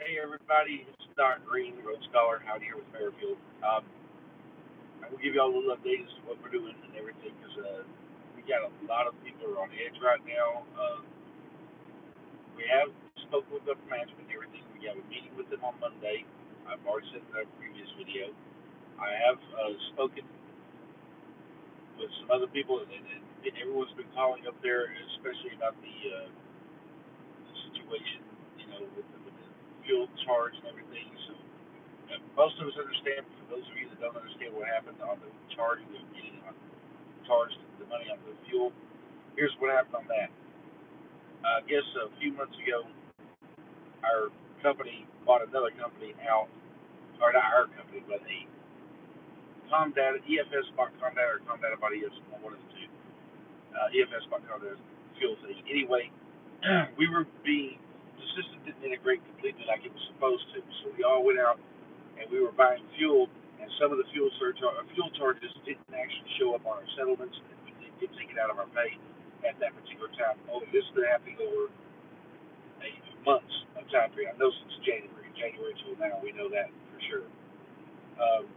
Hey everybody, it's Don Green, Road Scholar, out here with Amerifield. I will give you all a little update as to what we're doing and everything, because we got a lot of people who are on edge right now. We have spoken with upper management and everything. We have a meeting with them on Monday. I've already said in our previous video. I have spoken with some other people, and everyone's been calling up there, especially about the situation, with the fuel charge and everything. So most of us understand. For those of you that don't understand what happened on the charging, of getting charged the money on the fuel, here's what happened on that. I guess a few months ago, our company bought another company out, or not our company, but a Comdata, EFS bought Comdata, or Comdata bought EFS, one of the two. EFS bought Comdata fuel thing. Anyway, we were being, the system didn't integrate completely like it was supposed to, so we all went out and we were buying fuel, and some of the fuel charges didn't actually show up on our settlements, and we did get taken out of our pay at that particular time. Oh, this has been happening over a months of time period. I know since January till now, we know that for sure. Um,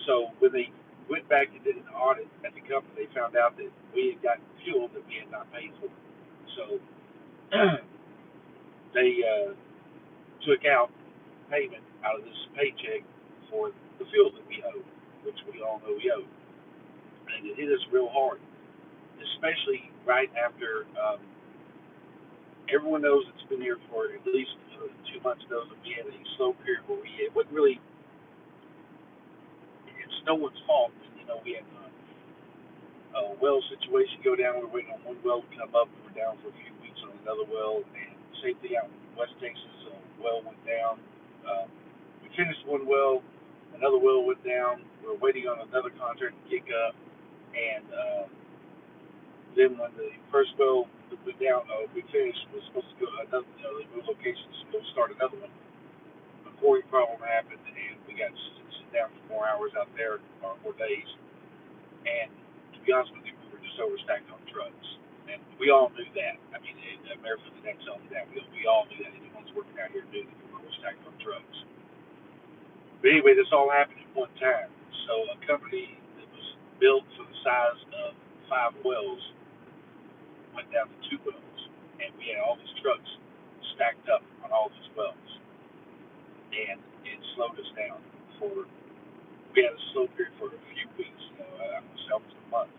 so when they went back and did an audit at the company, they found out that we had gotten fuel that we had not paid for. So they took out payment out of this paycheck for the fuel that we owed, which we all know we owed. And it hit us real hard, especially right after everyone knows it's been here for at least 2 months, knows that we had a slow period where it wasn't really, it's no one's fault. We had a well situation go down. We're waiting on one well to come up. We're down for a few weeks on another well, and same thing out in West Texas. A well went down. We finished one well, another well went down. We're waiting on another contract to kick up, and then when the first well that went down, we finished, was supposed to go another, they moved locations to go start another one. A quarry problem happened, and we got to sit down for more hours out there, or more days. And to be honest with you, we were just overstacked on trucks, and we all knew that. I mean, Amerifield didn't tell me that. We all knew that. Anyone who's working out here knew that we were overstacked on trucks. But anyway, this all happened at one time. So a company that was built for the size of 5 wells went down to 2 wells, and we had all these trucks stacked up on all these wells, and it slowed us down for. We had a slow period for a few weeks, I would say almost a month.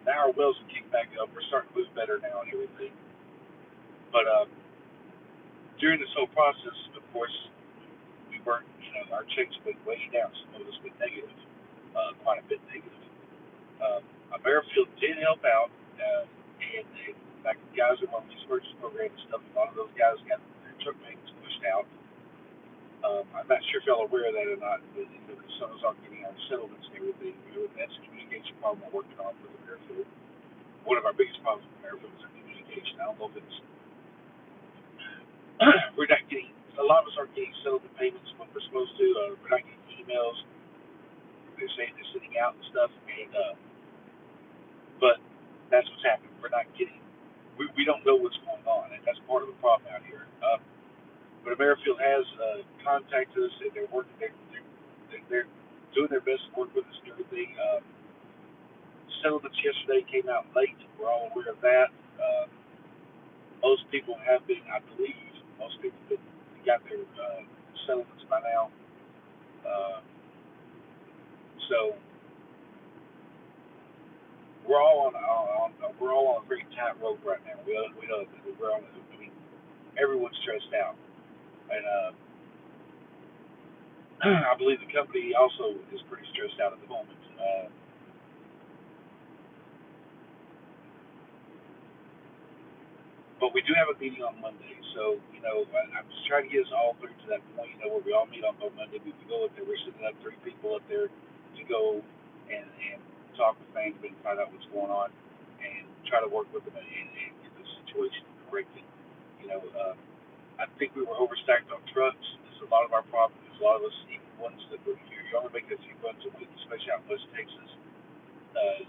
Now our wells are kicked back up. We're starting to move better now and everything. But during this whole process, of course, we weren't, our checks went way down. Some of us went negative, quite a bit negative. Amerifield did help out, and like the guys who run these purchase programs and stuff, a lot of those guys got their truck payments pushed out. I'm not sure if y'all are aware of that or not, but some of us aren't getting our settlements and everything. That's a communication problem we're working on with Amerifield. One of our biggest problems with Amerifield is our communication. I don't know if it's we're not getting, a lot of us aren't getting settlement payments when we're supposed to. We're not getting emails. They're saying they're sitting out and stuff, and but that's what's happening. We're not getting, we don't know what's going on, and that's part of the problem out here. But Amerifield has contacted us, and they're working. They're doing their best to work with us and everything. Settlements yesterday came out late. We're all aware of that. Most people have been, I believe, most people that got their settlements by now. Uh, so we're all on a very tight rope right now. We know that we're on. I mean, everyone's stressed out, and I believe the company also is pretty stressed out at the moment. But we do have a meeting on Monday, so I'm just trying to get us all through to that point, where we all meet on Monday. We can go up there. We're sending up 3 people up there to go and talk with management and find out what's going on, and try to work with them and get the situation corrected. You know, I think we were overstacked on trucks. This is a lot of our problem. There's a lot of us, even ones that were here. You're only making a few runs a week, especially out in West Texas.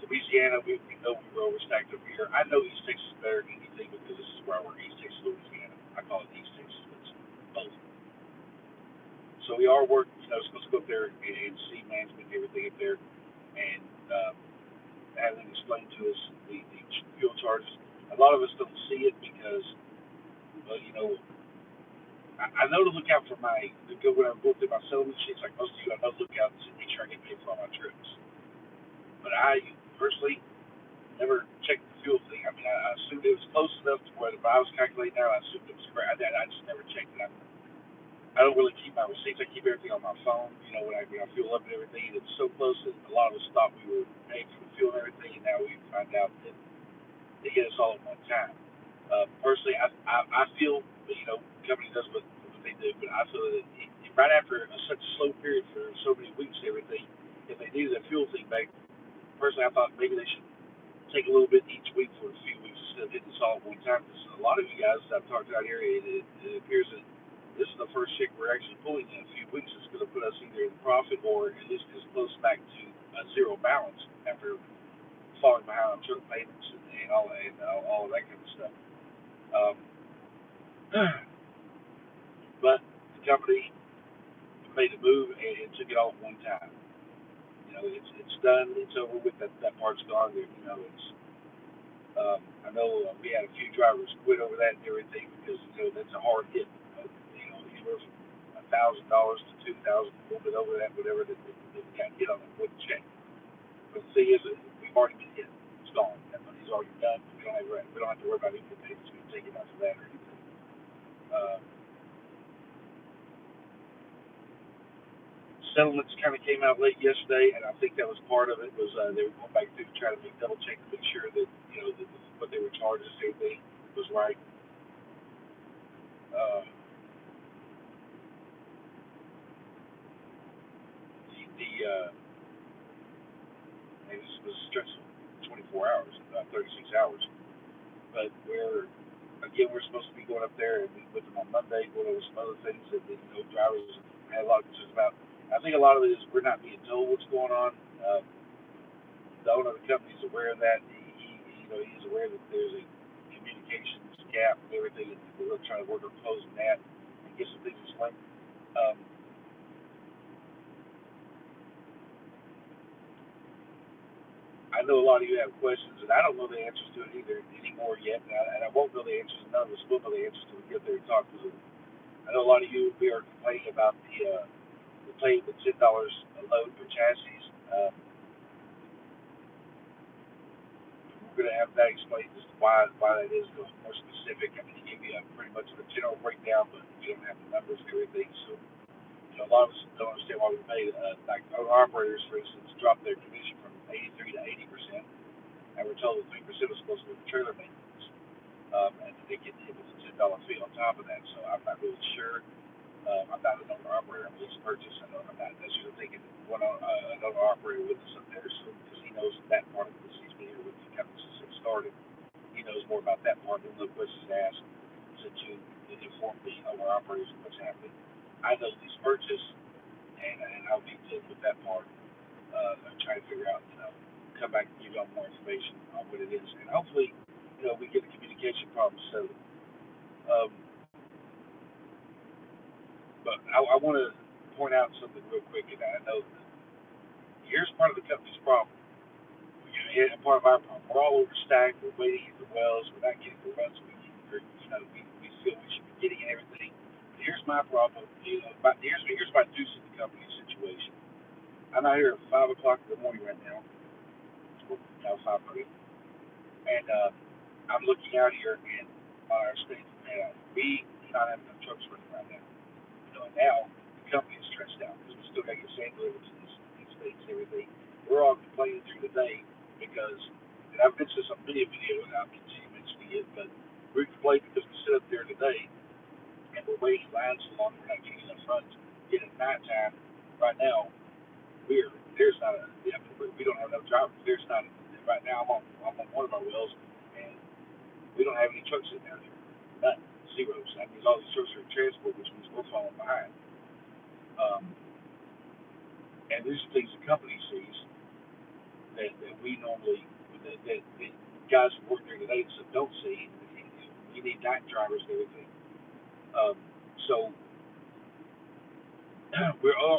Louisiana, we know we were overstacked over here. I know East Texas better than anything because this is where I work, East Texas, Louisiana. I call it East Texas, but it's So we are working, supposed to go up there and see management and everything up there, and have them explain to us the fuel charges. A lot of us don't see it because, well, I know to look out for to go when I go through my settlement sheets, like most of you, I know to look out to make sure I get paid for all my trips. But I personally never checked the fuel thing. I mean, I assumed it was close enough to where if I was calculating out, I assumed it was correct. I just never checked it. I don't really keep my receipts. I keep everything on my phone. When I fuel up and everything, and it's so close that a lot of us thought we were paying for the fuel and everything, and now we find out that they get us all at one time. Personally, I feel that the company does what they do, but I feel that right after such a slow period for so many weeks and everything, if they needed a fuel thing back, personally, I thought maybe they should take a little bit each week for a few weeks instead of hitting this all at one time. Because a lot of you guys that I've talked to out here, it appears that this is the first check we're actually pulling in a few weeks. It's going to put us either in profit or at least as close back to a zero balance after falling behind on truck payments and all of that kind of stuff. Um, but the company made a move and took it all at one time. It's done. It's over with. That part's gone. It's I know we had a few drivers quit over that and everything because that's a hard hit. Anywhere from $1,000 to 2,000, a little bit over that, whatever that we got hit on that with check. But the thing is, that we've already been hit. It's gone. That money's already done. We don't have to worry about anything that's going to take it off of that or anything. Uh, Settlements kind of came out late yesterday, and I think that was part of it. Was they were going back through to try to make double check to make sure that that what they were charging us, everything was right. Uh, the and this was stressful, 24 hours, 36 hours. But we're supposed to be going up there and meet with them on Monday, going over some other things that drivers had a lot of concerns about. I think a lot of it is we're not being told what's going on. The owner of the company is aware of that. He's aware that there's a communications gap and everything, and we're really trying to work on closing that and get some things explained. Um, I know a lot of you have questions, and I don't know the answers to it either anymore yet, and I won't know the answers. None of us will know the answers until we get there and talk to them. I know a lot of you we are complaining about the pay the $10 a load for chassis. We're going to have that explained as to why that is a little more specific. I mean, he gave you pretty much a general breakdown, but we don't have the numbers and everything. So, a lot of us don't understand why we made like owner operators, for instance, drop their commission from 83 to 80%, and we're told that 3% was supposed to be the trailer maintenance, and they get hit with a $10 fee on top of that. So I'm not really sure. I'm not an owner operator. I'm lease purchase. I'm not necessarily thinking an owner operator with us up there, so because he knows that part of this, he's been here with the company since it started. He knows more about that part than the questions asked to inform the owner operators of what's happening. I know lease purchase, and I'll be dealing with that part. I'm trying to figure out, come back and give y'all more information on what it is, and hopefully, we get the communication problem settled. Um, but I want to point out something real quick, and I know here's part of the company's problem. And part of our problem. We're all overstacked. We're waiting for wells. We're not getting the runs we feel we should be getting and everything. But here's my problem. Here's my deuce in the company situation. I'm out here at 5 o'clock in the morning right now. It's now 5:30, and I'm looking out here and on our state, and we do not have enough trucks running right now. And now the company is stressed out because we still got to get sand delivered to these states and everything. We're all complaining through the day because, and I've mentioned this on many videos, and I'll continue mentioning it, but we complain because we sit up there today and we're waiting lines so long we're not getting enough runs. Yet at nighttime, right now, there's not a, yeah, we don't have enough drivers. There's not, right now I'm on one of our wells, and we don't have any trucks in there. None. Zeros. That means all these trucks are in transport, which means we're falling behind. Um, and these are things the company sees that we normally, that guys who work there today don't see. We need night drivers and everything. Um, so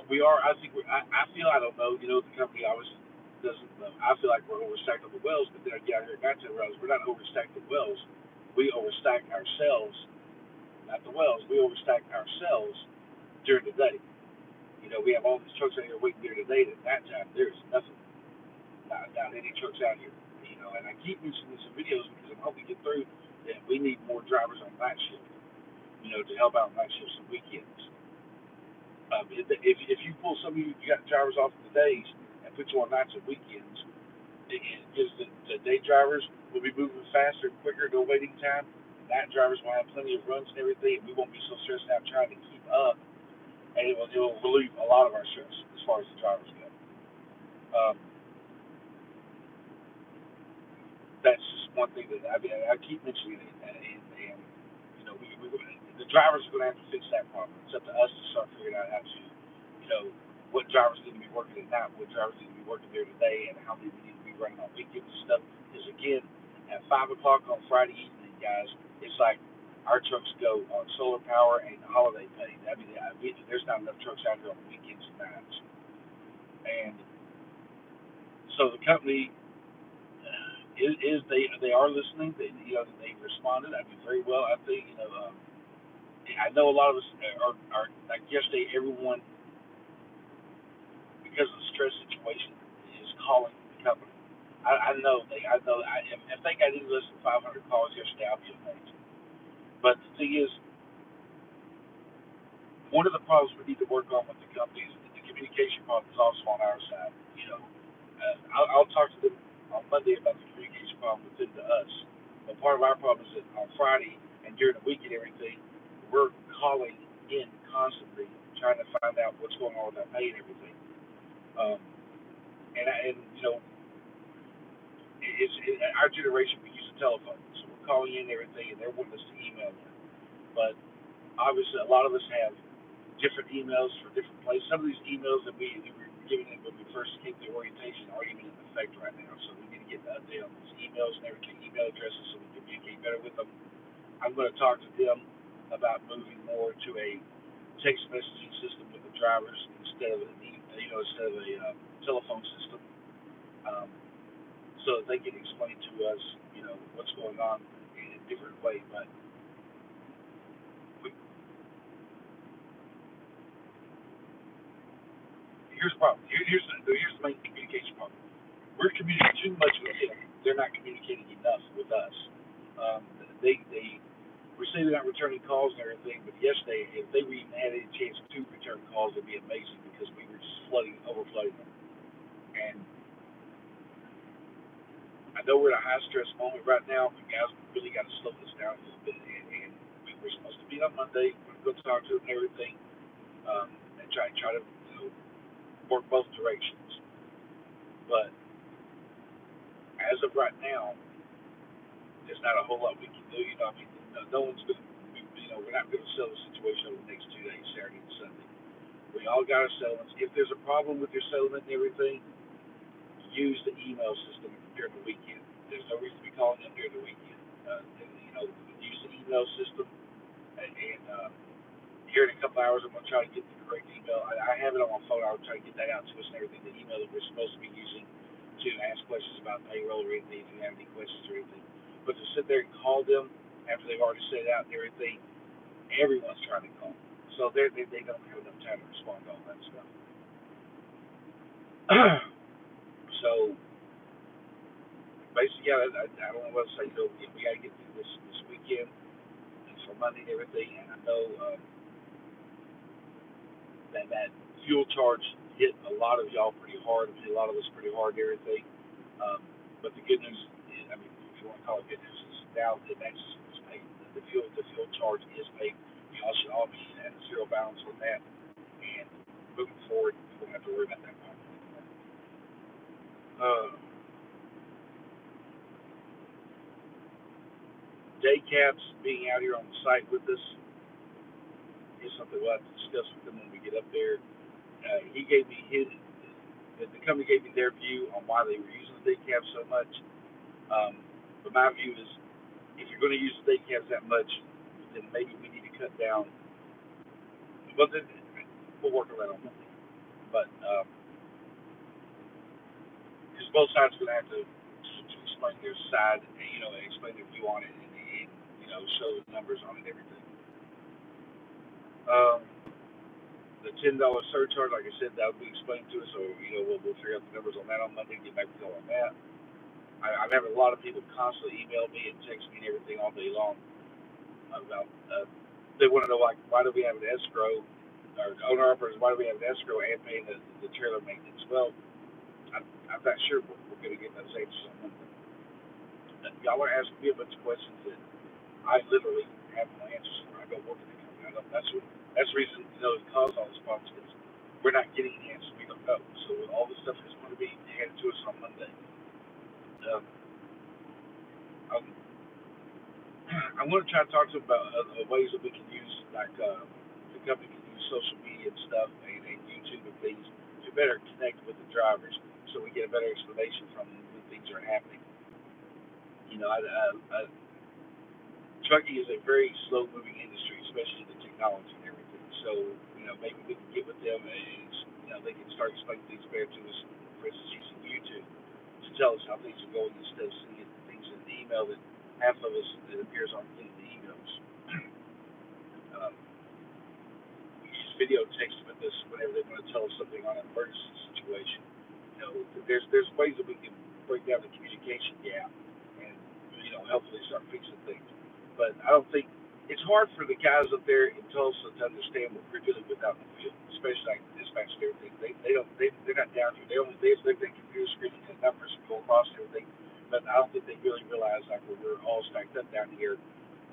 we are. I think I feel I don't know. The company obviously doesn't know. I feel like we're overstacked on the wells, but then again, I got to realize we're not overstacked on wells. We overstack ourselves, not the wells. We overstack ourselves during the day. We have all these trucks out here waiting during the day. At that time, there's nothing, not any trucks out here. And I keep mentioning some videos because I'm hoping to get through that we need more drivers on night shift. To help out night shifts and weekends. If you pull some of you got drivers off the days and put you on nights and weekends, it gives the day drivers will be moving faster and quicker, no waiting time. Night drivers will have plenty of runs and everything, and we won't be so stressed out trying to keep up, and it will relieve a lot of our stress as far as the drivers go. Um, that's just one thing that I keep mentioning it, and the drivers are going to have to fix that problem. It's up to us to start figuring out how to, what drivers need to be working at night, what drivers need to be working there today, and how many we need to be running on weekends and stuff. Because again, at 5 o'clock on Friday evening, guys, it's like our trucks go on solar power and holiday pay. There's not enough trucks out here on weekends and nights, and so the company is they are listening. They responded. I mean, very well. I think I know a lot of us are like yesterday. Everyone, because of the stress situation, is calling the company. I know. If they got any less than 500 calls yesterday, I'll be amazed. But the thing is, one of the problems we need to work on with the companies, the communication problem is also on our side. I'll talk to them on Monday about the communication problem within to us. But part of our problem is that on Friday and during the week and everything, we're calling in constantly trying to find out what's going on with our pay and everything. Um, and our generation we use a telephone, so we're calling in and everything, and they're wanting us to email them. But obviously, a lot of us have different emails for different places. Some of these emails that we were given when we first came to orientation aren't even in effect right now. So we need to get the update on these emails and everything, email addresses, so we can communicate better with them. I'm going to talk to them about moving more to a text messaging system with the drivers instead of a telephone system, um, so that they can explain to us, what's going on in a different way. But we, here's the problem. Here's the main communication problem. We're communicating too much with them. They're not communicating enough with us. Um, they we're saying they're not returning calls and everything, but yesterday, if they even had any chance to return calls, it'd be amazing because we were just overflooding them. And I know we're in a high stress moment right now. The guys really got to slow this down a little bit. And we were supposed to meet on Monday. We're going to go talk to them and everything, and try to work both directions. But as of right now, there's not a whole lot we can do. No one's going to. We're not going to sell the situation over the next 2 days, Saturday and Sunday. We all got our settlements. If there's a problem with your settlement and everything, use the email system during the weekend. There's no reason to be calling them during the weekend. Use the email system, and here in a couple hours, I'm going to try to get the correct email. I have it on my phone. I'll try to get that out to us and everything. The email that we're supposed to be using to ask questions about payroll or anything, if you have any questions or anything. But to sit there and call them after they've already set it out and everything, everyone's trying to call. So they don't have enough time to respond to all that stuff. So basically, yeah, I don't know what to say. We got to get through this weekend and for Monday and everything. And I know that fuel charge hit a lot of y'all pretty hard. It hit a lot of us pretty hard and everything. But the good news is, if you want to call it good news, is now that that's paid. The fuel charge is paid. Y'all should all be at a zero balance on that. And moving forward, we won't have to worry about that problem anymore. Day caps being out here on the site with us is something we'll have to discuss with them when we get up there. He gave me the company gave me their view on why they were using the day caps so much. But my view is, if you're going to use the day caps that much, then maybe we need to cut down. Well, we'll work on that on Monday. But because both sides are going to have to explain their side, and explain their view on it, and show the numbers on it, and everything. Um, the $10 surcharge, like I said, that will be explained to us. So we'll figure out the numbers on that on Monday. Get back to you on that. I'm having a lot of people constantly email me and text me and everything all day long about. They want to know, like, why do we have an escrow, or owner operators, why do we have an escrow and paying the trailer maintenance? Well, I'm not sure we're going to get those answers on Monday. Y'all are asking me a bunch of questions that I literally have no answers for. I don't work in the company. I don't. That's the reason it caused all this problems because we're not getting the answers. We don't know. So all this stuff is going to be handed to us on Monday. Um, I'm, I'm going to try to talk to them about ways that we can use, like the company can use social media and stuff, and YouTube and things to better connect with the drivers, so we get a better explanation from them when things are happening. You know, trucking is a very slow-moving industry, especially the technology and everything. So, maybe we can get with them and they can start explaining things better to us. For instance, using YouTube to tell us how things are going instead of seeing things in the email that half of us it appears aren't getting the emails. um, we use video text with us whenever they want to tell us something on an emergency situation. There's ways that we can break down the communication gap and hopefully start fixing things. But I don't think it's hard for the guys up there in Tulsa to understand what we're dealing with out in the field, especially like dispatch and everything. They're not down here. They expect their computer screen and numbers to go across everything, but I don't think they really realize like when we're all stacked up down here,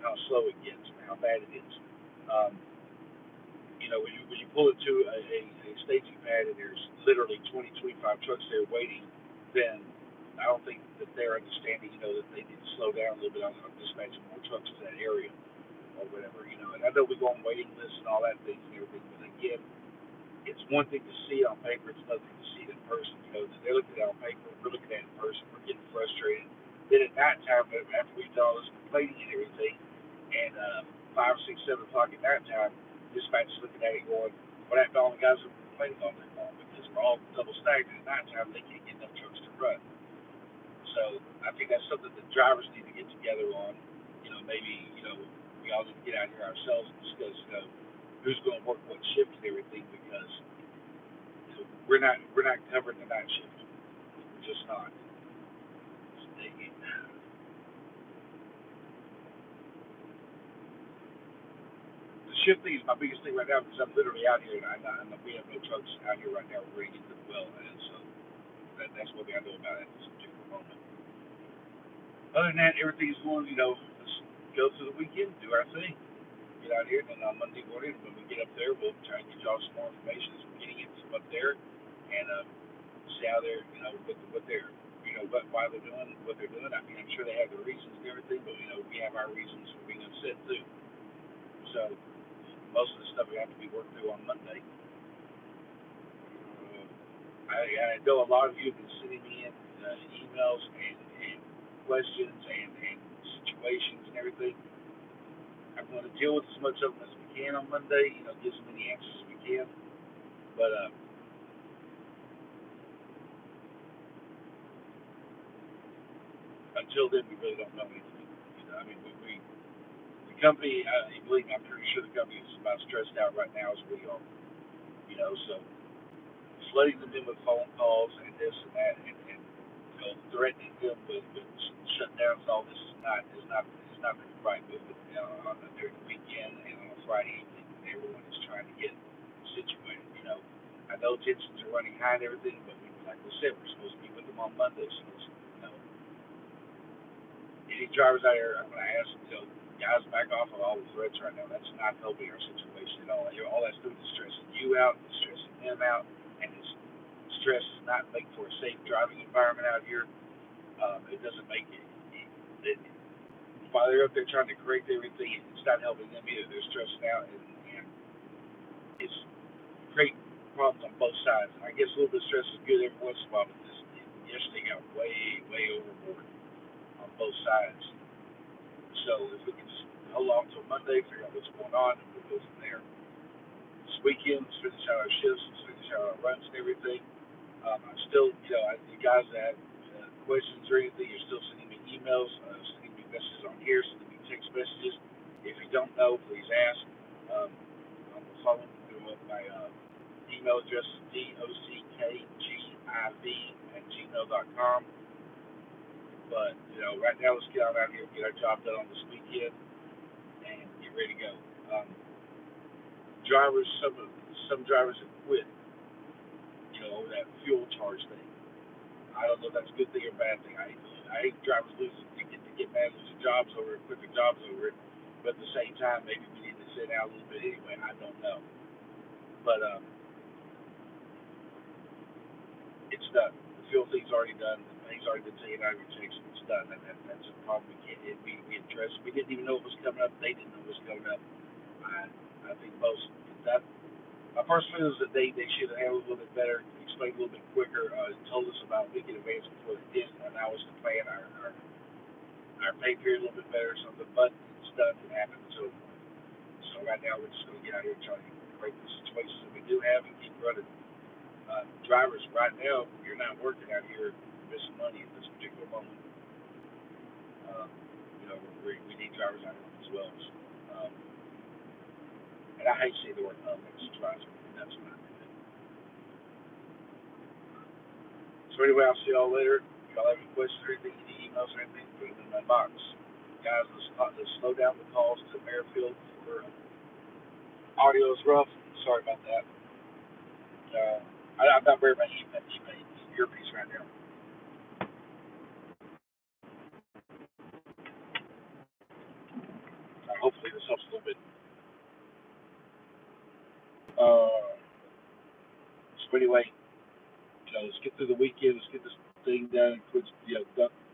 how slow it gets and how bad it is. Um, when you pull into a staging pad and there's literally 20, 25 trucks there waiting, then I don't think that they're understanding, that they need to slow down a little bit on dispatching more trucks to that area or whatever. And I know we go on waiting lists and all that things and everything, but again, it's one thing to see it on paper, it's another thing to see it in person. They're looking at it on paper, we're looking at it in person, we're getting frustrated. Then at night time, after we've done all this complaining and everything, and 5, 6, 7 o'clock at night time, dispatch is looking at it going, what happened to all the guys who were complaining all day long? Because we're all double stacked, and at night time, they can't get enough trucks to run. So I think that's something that drivers need to get together on. Maybe we all need to get out here ourselves and discuss who's going to work what shift and everything because we're not covering the night shift. We're just not. The shift thing is my biggest thing right now because I'm literally out here and we have no trucks out here right now. We're ready to get to the well, and so that's what we got to know about it at this particular moment. Other than that, everything's going. Let's go through the weekend, do our thing. Get out here, and then on Monday morning, when we get up there, we'll try and get y'all some more information as we're getting it from up there, and see how they're, what they're, why they're doing what they're doing. I mean, I'm sure they have their reasons and everything, but we have our reasons for being upset too. So most of the stuff we have to be worked through on Monday. I know a lot of you have been sending me in emails and questions and situations and everything. I'm going to deal with as much of them as we can on Monday, get as many answers as we can. But until then, we really don't know anything. I mean, the company, believe me, I'm pretty sure the company is about stressed out right now as we are. So flooding them in with phone calls and this and that, and threatening them with shutdowns and all this is not the right movement during the weekend and on a Friday evening. Everyone is trying to get situated. I know tensions are running high and everything, but like we said, we're supposed to be with them on Monday. So any drivers out here, I'm going to ask guys back off of all the threats right now. That's not helping our situation at all. All that's doing is stressing you out, it's stressing them out, and it's stress is not make for a safe driving environment out here. It doesn't make it while they're up there trying to correct everything, it's not helping them either. They're stressed out, and it's creating problems on both sides. And I guess a little bit of stress is good every once in a while, but yesterday got way overboard on both sides. So if we can just hold on till Monday, figure out what's going on, and we'll go from there. weekends, finish out our shifts, finish out our runs and everything. I'm still, you guys that have questions or anything, you're still sending me emails, sending me messages on here, sending me text messages. If you don't know, please ask. Um, on the phone, my email address is dockgiv@gmail.com. But, right now, let's get out here and get our job done on this weekend and get ready to go. Um, drivers, some drivers have quit, over that fuel charge thing. I don't know if that's a good thing or a bad thing. I hate drivers losing to get mad losing jobs over it, quit their jobs over it. But at the same time, maybe we need to sit out a little bit anyway. I don't know. But it's done. The fuel thing's already done. The thing's already been taken out of your checks. It's done. And that's a problem we can't. We address. We didn't even know it was coming up. They didn't know it was coming up. I think most that my first feeling is that they should have handled it a little bit better, explained a little bit quicker, told us about a week in advance before they did, and allow us to plan our pay period a little bit better or something. But it's done. It happened. So right now we're just going to get out here and try to break the situations that we do have and keep running. Drivers, right now, you're not working out here missing money at this particular moment. Um, we need drivers out here as well. So, and I hate to say the word next drives me nuts when I do that. So anyway, I'll see y'all later. If y'all have any questions or anything, any emails or anything, put them in my box. Guys, let's slow down the calls to Amerifield for audio is rough. Sorry about that. I'm not wearing my earpiece right now. Hopefully this helps a little bit. Uh, so anyway, let's get through the weekend. Let's get this thing done. Quit,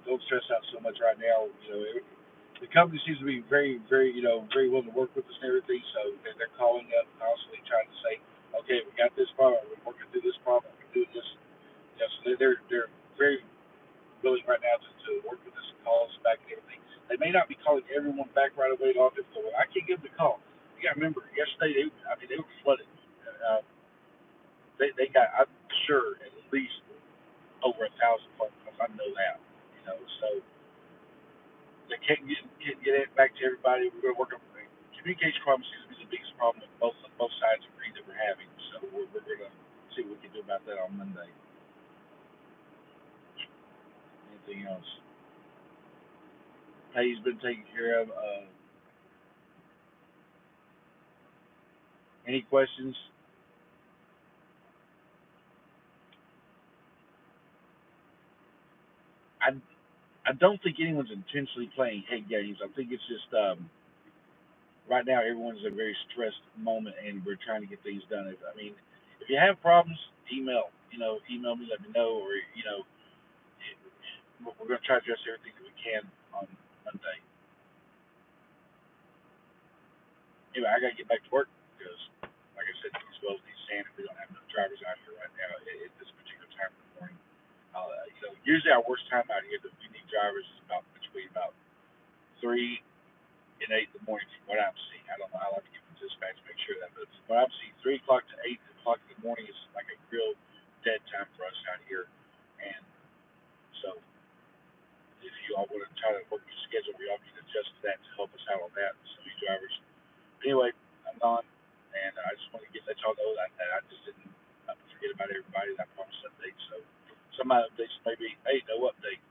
don't stress out so much right now. The company seems to be very, very, very willing to work with us and everything. So they're calling up constantly trying to say, okay, we got this problem. We're working through this problem. We're doing this. So they're very willing right now to work with us and call us back and everything. They may not be calling everyone back right away off if I can't give them a call. You got to remember, yesterday they were flooded. Uh, they got, I'm sure, at least over 1,000 phone calls. I know that. So they can't get it back to everybody. We're going to work on communication problems. Seems to be the biggest problem that both sides agree that we're having. So we're going to see what we can do about that on Monday. Anything else? Pay's been taken care of. Any questions? I I don't think anyone's intentionally playing hate games. I think it's just right now everyone's in a very stressed moment, and we're trying to get things done. If you have problems, email me, let me know, or we're going to try to address everything that we can on Monday. Anyway, I got to get back to work because, like I said, these wells need sand, and we don't have enough drivers out here right now at this particular time of the morning. Usually our worst time out here that we need drivers is about between about 3 and 8 in the morning from what I'm seeing. I don't know. I'll have to get the dispatch to make sure of that. But from what I'm seeing, 3 o'clock to 8 o'clock in the morning is like a real dead time for us out here. And so if you all want to try to work your schedule, we all can adjust to that to help us out on that. Some of you drivers. Anyway, I'm gone. And I just want to let y'all know that I just didn't forget about everybody. That promised update. So some of my updates may be, hey, no update.